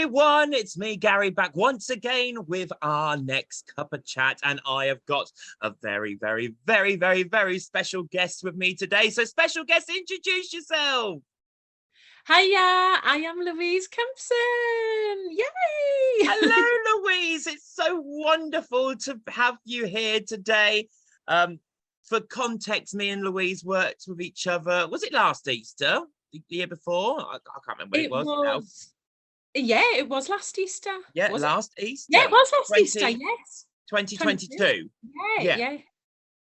everyone, it's me, Gary, back once again with our next Cuppa chat, and I have got a very, very, very, very, very special guest with me today. So, special guest, introduce yourself. Hiya, I am Louise Kempson. Yay! Hello, Louise. It's so wonderful to have you here today. For context, me and Louise worked with each other. Was it last Easter? The year before? I can't remember when it was now. Yeah, it was last Easter. Yeah, Was last Easter. Yeah, it was last Easter, yes. 2022. Yeah.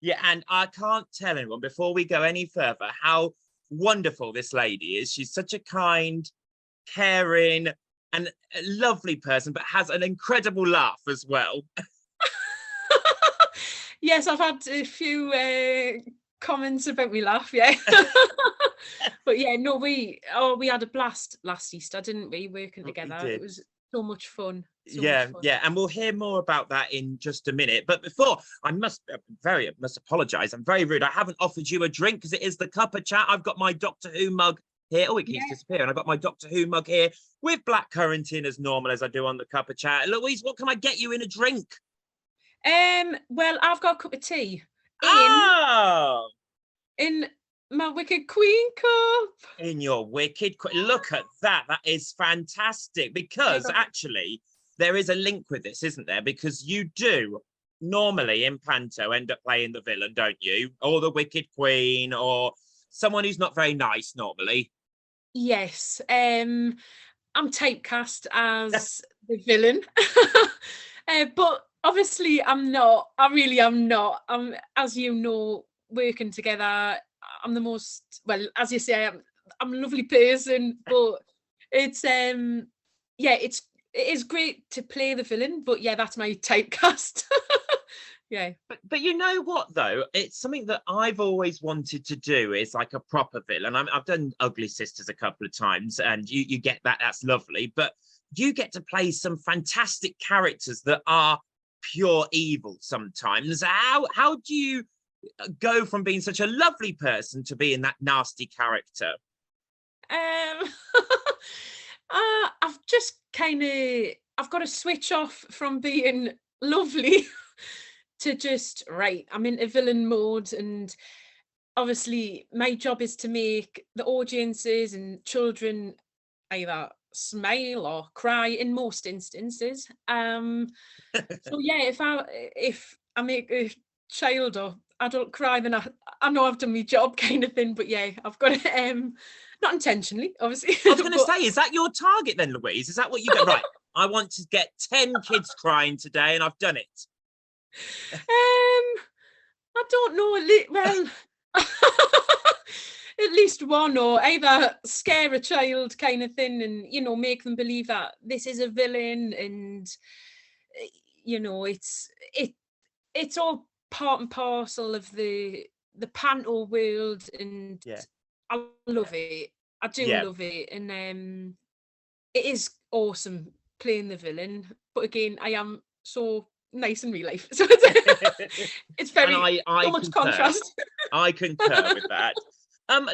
Yeah, and I can't tell anyone before we go any further how wonderful this lady is. She's such a kind, caring, and a lovely person, but has an incredible laugh as well. Yes, I've had a few comments about me laugh, yeah. But yeah, no, we had a blast last Easter, didn't we? Working together. We did. It was so much fun. Yeah, and we'll hear more about that in just a minute. But before, I must apologize. I'm very rude. I haven't offered you a drink because it is the Cuppa chat. I've got my Doctor Who mug here. Oh, it keeps disappearing. I've got my Doctor Who mug here with blackcurrant in as normal as I do on the Cuppa chat. Louise, what can I get you in a drink? Well, I've got a cup of tea in my Wicked Queen cup. In your Wicked Queen. Look at that. That is fantastic. Because actually, there is a link with this, isn't there? Because you do normally in Panto end up playing the villain, don't you? Or the Wicked Queen, or someone who's not very nice normally. Yes. I'm typecast as the villain. But obviously I'm not. I really am not. As you know, working together, I'm the most, well, as you say, I'm a lovely person, but it is great to play the villain, but yeah, that's my typecast. Yeah. But you know what though? It's something that I've always wanted to do, is like a proper villain. I've done Ugly Sisters a couple of times, and you get that. That's lovely. But you get to play some fantastic characters that are pure evil sometimes. How do you go from being such a lovely person to being that nasty character? I've just I've got to switch off from being lovely to just, right, I'm into villain mode, and obviously my job is to make the audiences and children either smile or cry in most instances. So yeah, if I make a child or adult cry, then I know I've done my job, kind of thing. But yeah, I've got to not intentionally, obviously. I was going to say, is that your target then, Louise? Is that what you get? Right, I want to get 10 kids crying today, and I've done it. I don't know. Well, at least one, or either scare a child, kind of thing, and make them believe that this is a villain, and it's all part and parcel of the Panto world, and I love it. I do love it, and it is awesome playing the villain. But again, I am so nice in real life, so it's very so much contrast. I concur with that.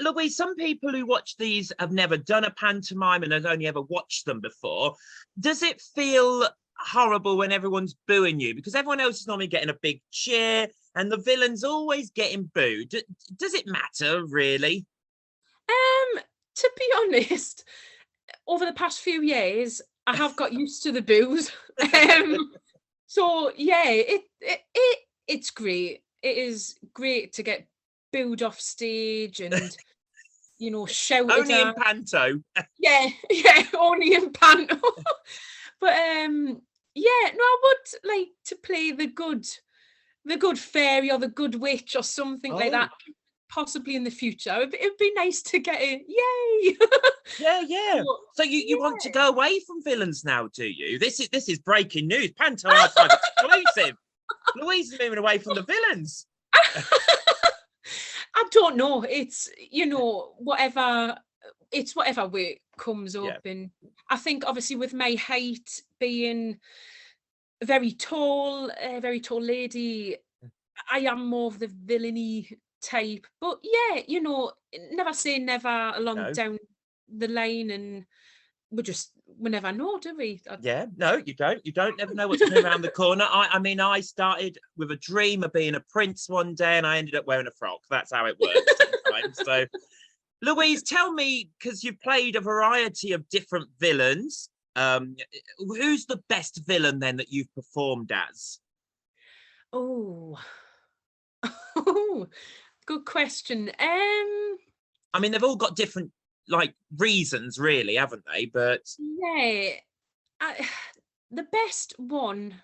Louise, some people who watch these have never done a pantomime and have only ever watched them before. Does it feel horrible when everyone's booing you? Because everyone else is normally getting a big cheer and the villain's always getting booed. Does it matter, really? To be honest, over the past few years, I have got used to the boos. So yeah, it's great. It is great to get booed off stage and shouted only at. In Panto. yeah, only in Panto. But I would like to play the good fairy or the good witch or something like that, possibly in the future. It'd be nice to get a yay. Yeah. So you want to go away from villains now, do you? This is breaking news. Panto Archive exclusive. Louise is moving away from the villains. I don't know. It's whatever work comes up, and I think obviously with my height, being a very tall lady, I am more of the villainy type. But yeah, never say never along down the line, and we're never know, do we? Yeah, no, you don't. You don't never know what's coming around the corner. I mean, I started with a dream of being a prince one day, and I ended up wearing a frock. That's how it works sometimes. So, Louise, tell me, because you've played a variety of different villains, who's the best villain then that you've performed as? Oh, oh, good question. I mean, they've all got different like reasons, really, haven't they? But Yeah, I, the best one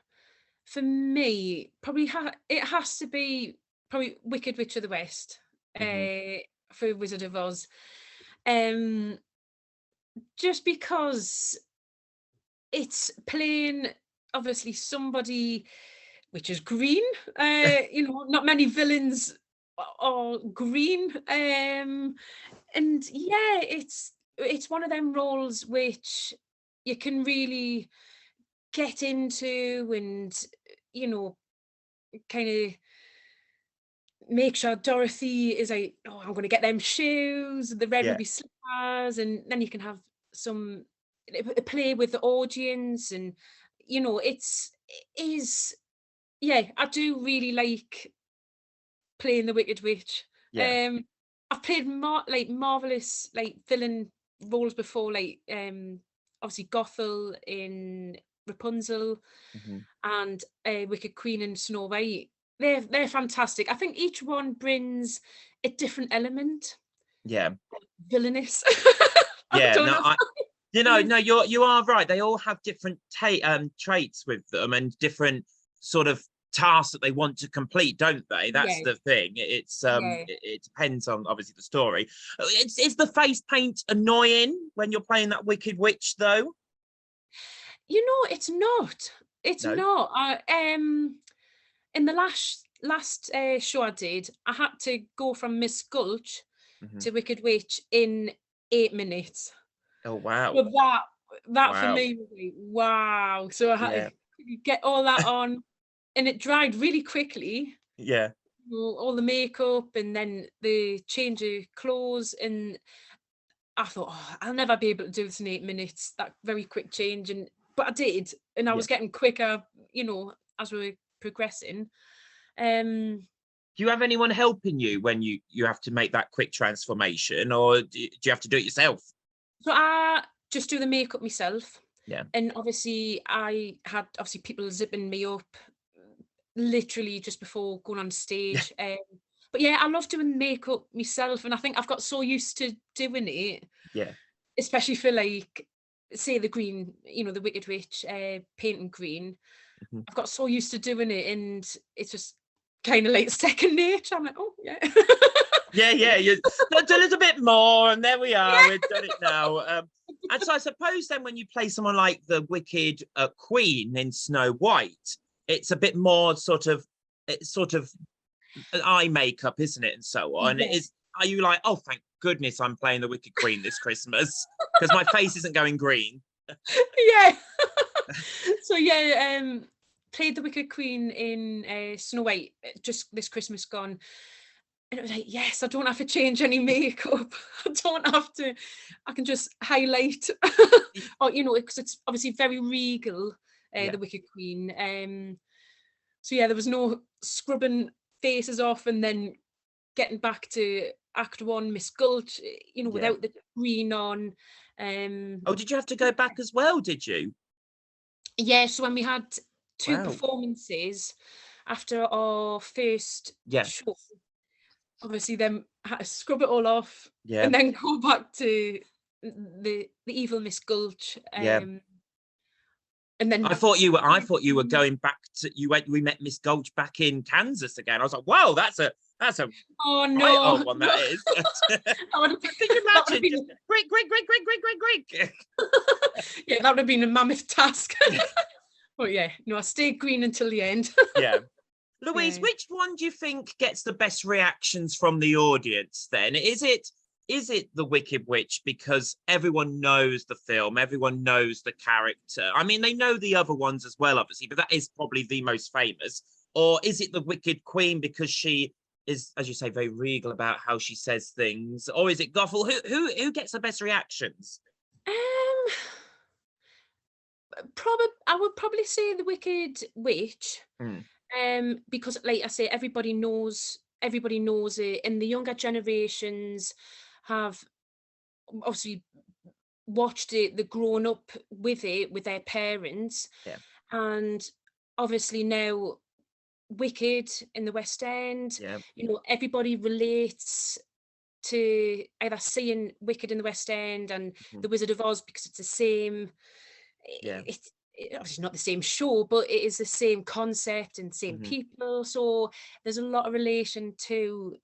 for me probably it has to be probably Wicked Witch of the West, mhm, for Wizard of Oz. Um, just because it's playing obviously somebody which is green. Not many villains are green. And yeah, it's one of them roles which you can really get into, and you know, kind of make sure Dorothy is like, oh, I'm going to get them shoes, the red yeah, ruby slippers, and then you can have some play with the audience, and it is, yeah, I do really like playing the Wicked Witch. yeah, Um, I've played like marvelous like villain roles before, like obviously Gothel in Rapunzel, mhm, and Wicked Queen in Snow White. They're fantastic. I think each one brings a different element. yeah, Villainous. I yeah. don't No, know. no, you are right. They all have different traits with them and different sort of tasks that they want to complete, don't they? That's Yeah, the thing. It's yeah. it depends on obviously the story. Is the face paint annoying when you're playing that Wicked Witch though? It's not. It's No. not. In the last show I did, I had to go from Miss Gulch Mhm. to Wicked Witch in 8 minutes. Oh wow, So that for wow, me was like, wow. So I had yeah, to get all that on, and it dried really quickly. yeah, All the makeup and then the change of clothes, and I thought, oh, I'll never be able to do this in 8 minutes. That very quick change, and but I did, and I yeah. was getting quicker, as we were progressing. Um, Do you have anyone helping you when you have to make that quick transformation, or do you have to do it yourself? so I just do the makeup myself, Yeah, and obviously I had obviously people zipping me up literally just before going on yeah, stage. But yeah, I love doing makeup myself, and I think I've got so used to doing it, yeah. especially for like say the green, the Wicked Witch, painting green. Mhm. I've got so used to doing it, and it's just kind of like second nature. I'm like, oh yeah, Yeah, yeah, yeah, you do a little bit more, and there we are. yeah, We've done it now. And so I suppose then when you play someone like the Wicked Queen in Snow White, it's a bit more it's sort of eye makeup, isn't it, and so on. yeah, Is Are you like, oh, thank goodness I'm playing the Wicked Queen this Christmas because my face isn't going green? yeah. So yeah, played the Wicked Queen in Snow White just this Christmas gone. And it was like, yes, I don't have to change any makeup. I don't have to. I can just highlight, or because it's obviously very regal, Yeah, the Wicked Queen. So yeah, there was no scrubbing faces off and then getting back to Act One, Miss Gulch, yeah. without the green on. Um, Oh, did you have to go back as well? Did you? yeah, so when we had two Wow. performances after our first Yeah, show, obviously then had to scrub it all off yeah, and then go back to the evil Miss Gulch, yeah. and then I thought you were going back to you went. We met Miss Gulch back in Kansas again. I was like, whoa, that's a oh right no, old one no, that is. that would have been, Can you that would have imagine? Just been great, great, great, great, great, great, great. yeah, that would have been a mammoth task. Yeah, But yeah, no, I stayed green until the end. yeah. Louise, Yeah. which one do you think gets the best reactions from the audience then? Is it the Wicked Witch because everyone knows the film, everyone knows the character? I mean, they know the other ones as well, obviously, but that is probably the most famous. Or is it the Wicked Queen because she is, as you say, very regal about how she says things? Or is it Gothel? Who gets the best reactions? Um, Probably, I would probably say the Wicked Witch, Mm, because, like I say, everybody knows it, and the younger generations have obviously watched it, they've grown up with it with their parents, yeah, and obviously now Wicked in the West End, yeah, everybody relates to either seeing Wicked in the West End and mhm, The Wizard of Oz because it's the same. yeah, Obviously not the same show, but it is the same concept and same mhm, people. So there's a lot of relation to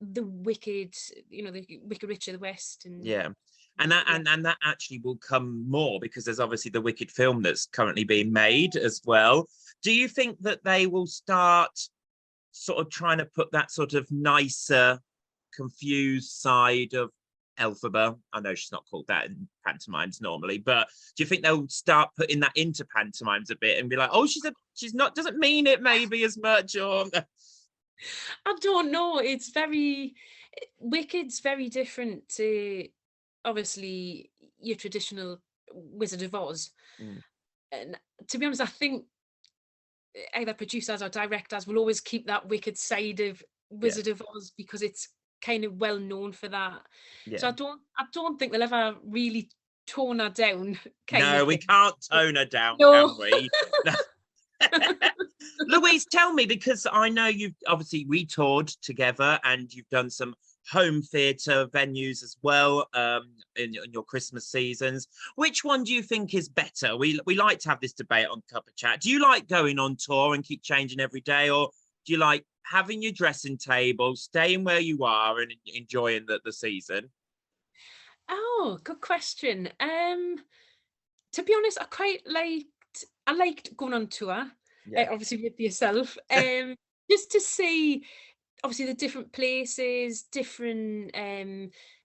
the Wicked, the Wicked Witch of the West, and yeah. And that yeah, and that actually will come more because there's obviously the Wicked film that's currently being made as well. Do you think that they will start sort of trying to put that sort of nicer, confused side of Elphaba? I know she's not called that in pantomimes normally, but do you think they'll start putting that into pantomimes a bit and be like, oh, she's not doesn't mean it maybe as much, or I don't know. It's very Wicked's very different to obviously your traditional Wizard of Oz. Mm, And to be honest, I think either producers or directors will always keep that wicked side of yeah, Wizard of Oz because it's kind of well known for that. So yeah. I don't think they'll ever really tone her down kind No, of we thing. can't tone her down, No. can we? Louise, tell me, because I know you've obviously we toured together and you've done some home theatre venues as well, in your Christmas seasons. Which one do you think is better? We like to have this debate on Cuppa Chat. Do you like going on tour and keep changing every day, or do you like having your dressing table, staying where you are and enjoying the season? Oh, good question. To be honest, I liked going on tour, Yeah, obviously with yourself, just to see obviously the different places, different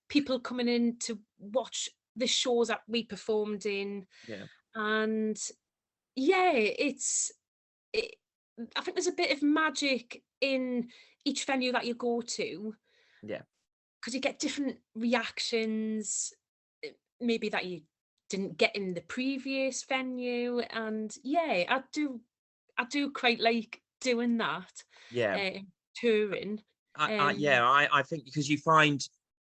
people coming in to watch the shows that we performed in, yeah, and yeah, it, I think there's a bit of magic in each venue that you go to yeah, because you get different reactions, maybe that you didn't get in the previous venue, and yeah, I do quite like doing that, yeah. uh, touring. Yeah, Um, I think because you find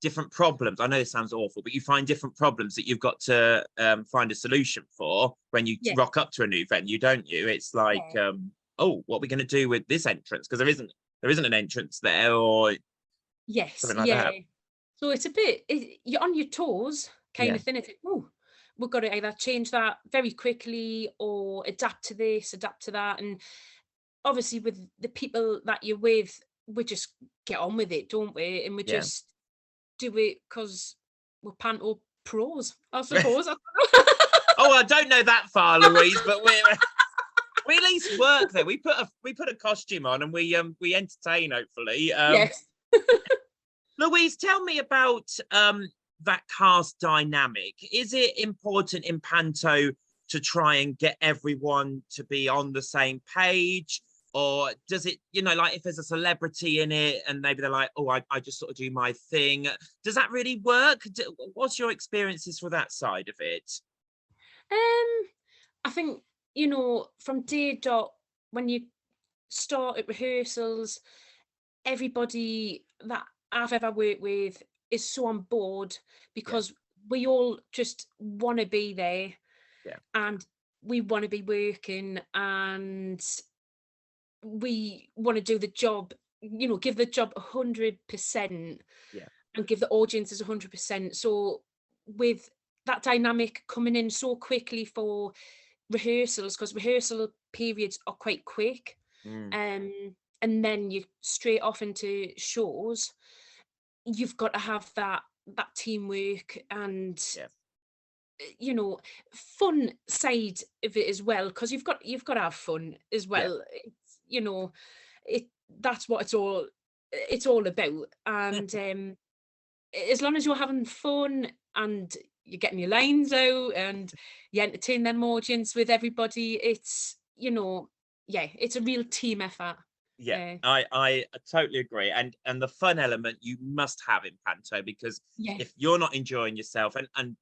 different problems. I know this sounds awful, but you find different problems that you've got to find a solution for when you yeah, rock up to a new venue, don't you? It's like, yeah, oh, what are we going to do with this entrance? Because there isn't an entrance there, or yes, something like yeah. that. So it's a bit, you're on your toes, kind Yeah, of thing. It's like, oh, we've got to either change that very quickly or adapt to this, adapt to that, and obviously with the people that you're with, we just get on with it, don't we? And we yeah. just do it because we're Panto pros, I suppose. I don't know. Oh, I don't know that far, Louise, but we at least work there. We put a costume on and we entertain. Hopefully, Yes. Louise, tell me about that cast dynamic. Is it important in Panto to try and get everyone to be on the same page? Or does it, like if there's a celebrity in it and maybe they're like, oh, I just sort of do my thing. Does that really work? What's your experiences for that side of it? Um, I think, from day dot, when you start at rehearsals, everybody that I've ever worked with is so on board Yeah, because we all just want to be there yeah, and we want to be working and we want to do the job, give the job 100% yeah, and give the audiences 100%. So with that dynamic coming in so quickly for rehearsals, because rehearsal periods are quite quick, mm, um, and then you straight off into shows, you've got to have that teamwork and yeah, fun side of it as well, because you've got to have fun as yeah. well. It that's what it's all about, and as long as you're having fun and you're getting your lines out and you entertain them audience with everybody, yeah, it's a real team effort. Yeah, uh I totally agree, and the fun element you must have in Panto, because if yes, you're not enjoying yourself, and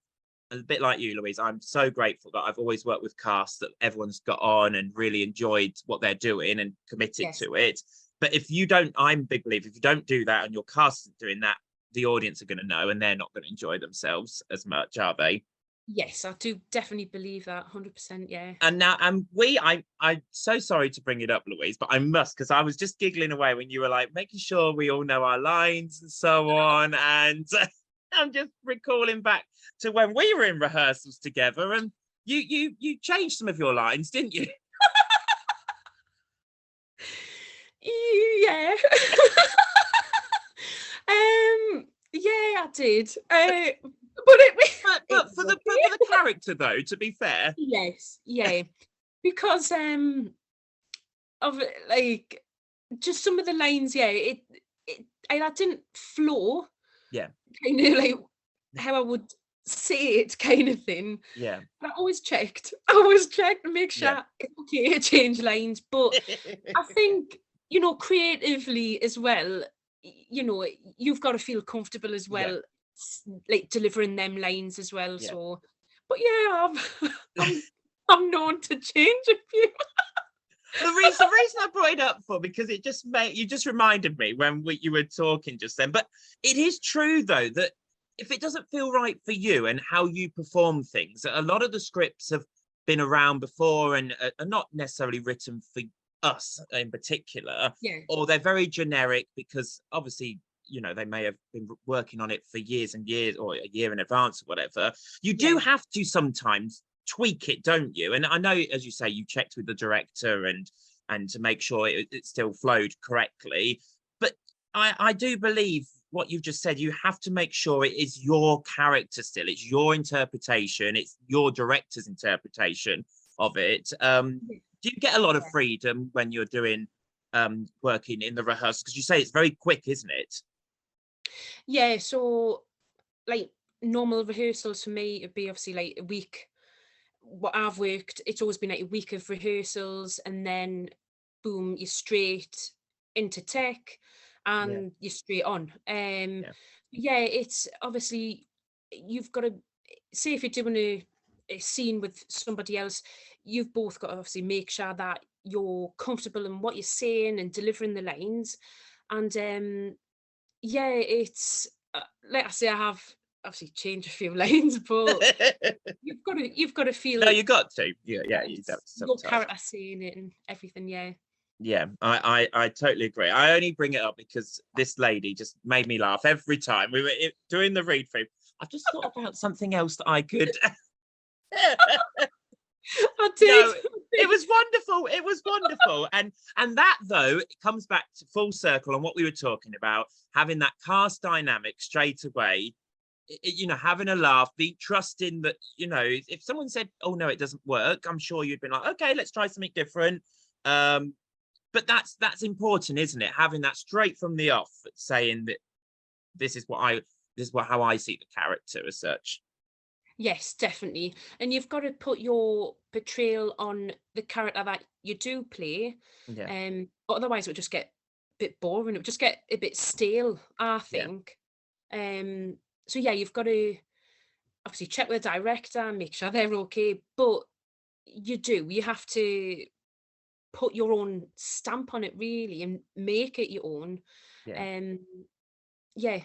a bit like you, Louise, I'm so grateful that I've always worked with casts that everyone's got on and really enjoyed what they're doing and committed Yes. to it. But if you don't, I'm a big believer, if you don't do that and your cast isn't doing that, the audience are going to know and they're not going to enjoy themselves as much, are they? Yes, I do definitely believe that 100%. Yeah. And now, I'm so sorry to bring it up, Louise, but I must, because I was just giggling away when you were like making sure we all know our lines and so on. And I'm just recalling back to when we were in rehearsals together, and you changed some of your lines, didn't you? Yeah. Yeah, I did. But But it was for the okay. for the character though, to be fair, Yes, yeah. Because of like just some of the lines, yeah, I didn't flow yeah, kind of like how I would say it kind of thing. yeah, But I always checked to make yeah. sure it's okay to change lines. But I think, creatively as well, you've got to feel comfortable as Yeah, well, like delivering them lines as well. yeah. So, but yeah, I'm I'm known to change a few. The reason I brought it up for, because it just made you just reminded me when you were talking just then. But it is true though that if it doesn't feel right for you and how you perform things, a lot of the scripts have been around before and are not necessarily written for us in particular, Yeah, or they're very generic because obviously they may have been working on it for years and years or a year in advance or whatever. You do yeah, have to sometimes tweak it, don't you? And I know, as you say, you checked with the director and to make sure it still flowed correctly. But I do believe what you've just said. You have to make sure it is your character still. It's your interpretation. It's your director's interpretation of it. yeah. Do you get a lot of freedom when you're doing working in the rehearsal? Because you say it's very quick, isn't it? Yeah, so like normal rehearsals for me would be obviously like a week. What I've worked, it's always been like a week of rehearsals and then boom, you're straight into tech Yeah, and you're straight on. yeah, Yeah, it's obviously you've got to say if you're doing a scene with somebody else, you've both got to obviously make sure that you're comfortable in what you're saying and delivering the lines. And yeah, it's like I say, I have obviously changed a few lines, but you've got to no, feel you got to. Yeah, yeah, you yes, don't your sometimes. character saying it and everything. Yeah. Yeah, I totally agree. I only bring it up because this lady just made me laugh every time we were doing the read through. I've just thought about something else that I could. I did. No, it was wonderful. It was wonderful, and that though it comes back to full circle on what we were talking about, having that cast dynamic straight away. Having a laugh, be trusting that if someone said, "Oh no, it doesn't work," I'm sure you'd been like, "Okay, let's try something different." Um, but that's important, isn't it? Having that straight from the off, saying that this is what I this is what how I see the character as such. Yes, definitely. And you've got to put your portrayal on the character that you do play. Yeah, Otherwise it would just get a bit boring. It would just get a bit stale, I yeah, think. So yeah, you've got to obviously check with the director, make sure they're okay. But you have to put your own stamp on it really and make it your own. yeah. Um, yeah, Yeah,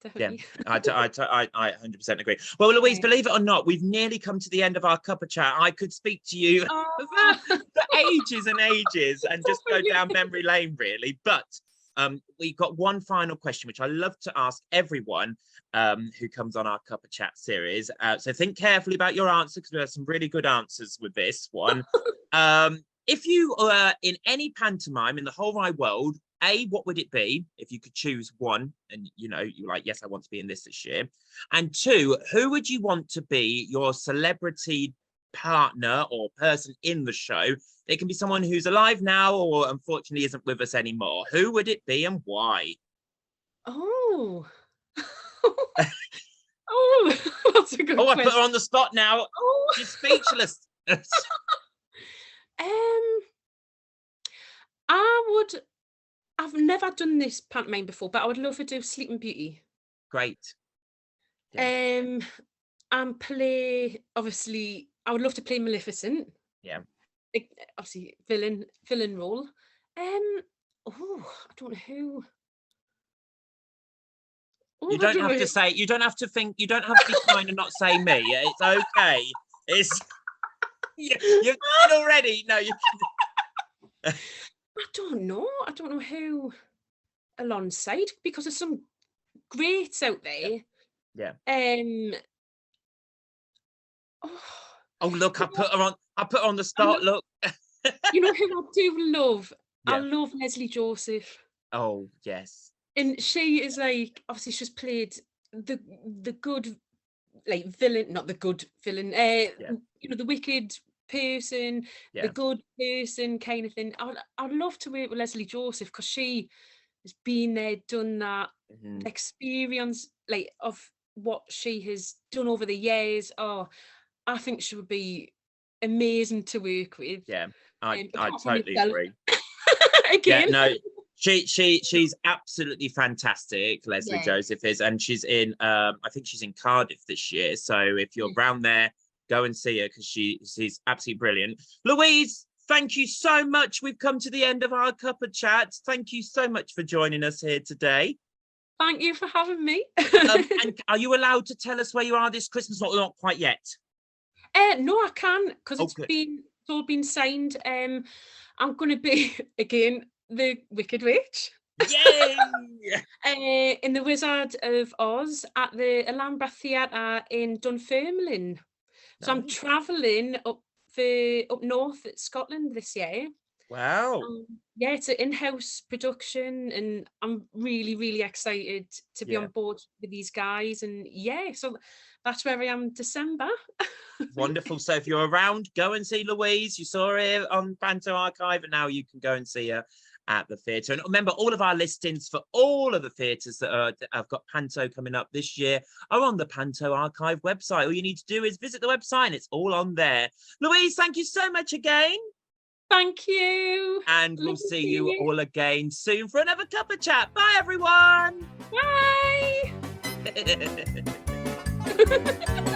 definitely. I 100% agree. Well, Louise, Yeah. believe it or not, we've nearly come to the end of our Cuppa chat. I could speak to you Oh, for ages and ages and so just go funny. down memory lane, really. But we've got one final question, which I love to ask everyone who comes on our Cuppa chat series. So think carefully about your answer because we have some really good answers with this one. If you were in any pantomime in the whole wide world, what would it be if you could choose one? And you're like, yes, I want to be in this year. And two, who would you want to be your celebrity partner or person in the show? It can be someone who's alive now or unfortunately isn't with us anymore. Who would it be and why? Oh. Oh, that's a good Oh, I put her question. on the spot now. Oh. She's speechless. Um, I would I've never done this pantomime before, but I would love to do Sleeping Beauty. Great. Yeah. Um, and play, obviously, I would love to play Maleficent. Yeah. Obviously, villain role. I don't know who. You Oh, I don't don't have know to who. say, you don't have to think, you don't have to be kind and not say me. It's okay. It's you've done it already. No, you I don't know. I don't know who alongside, because there's some greats out yeah. there. Yeah. Um, oh, Oh, look, you know, I put her on the I start. love, Look. you know who I do love? I Yeah. love Leslie Joseph. Oh, yes. And she is like, obviously she's played the the good, like, villain, not the good villain, Yeah. the wicked person, the Yeah. good person kind of thing. I'd love to work with Leslie Joseph, because she has been there, done that, Mhm. experience, like, of what she has done over the years. Oh, I think she would be amazing to work with. Yeah. I Apart from totally yourself, agree. Yeah, again. no, she's absolutely fantastic. Leslie Yeah. Joseph is, and she's in I think she's in Cardiff this year. So if you're Yeah. around there, go and see her because she's absolutely brilliant. Louise, thank you so much. We've come to the end of our Cuppa chat. Thank you so much for joining us here today. Thank you for having me. And are you allowed to tell us where you are this Christmas? Not quite yet. No, I can, because Oh, good. it's all been signed. I'm gonna be again the Wicked Witch, Yay! in the Wizard of Oz at the Alhambra Theatre in Dunfermline. So I'm Nice. travelling up north at Scotland this year. Wow. Yeah, it's an in-house production, and I'm really, really excited to be Yeah. on board with these guys. And yeah, so that's where I am December. Wonderful. So if you're around, go and see Louise. You saw her on Panto Archive, and now you can go and see her at the theatre. And remember, all of our listings for all of the theatres that have got Panto coming up this year are on the Panto Archive website. All you need to do is visit the website, and it's all on there. Louise, thank you so much again. Thank you. And we'll Lovely see seeing you you. all again soon for another Cuppa chat. Bye, everyone. Bye.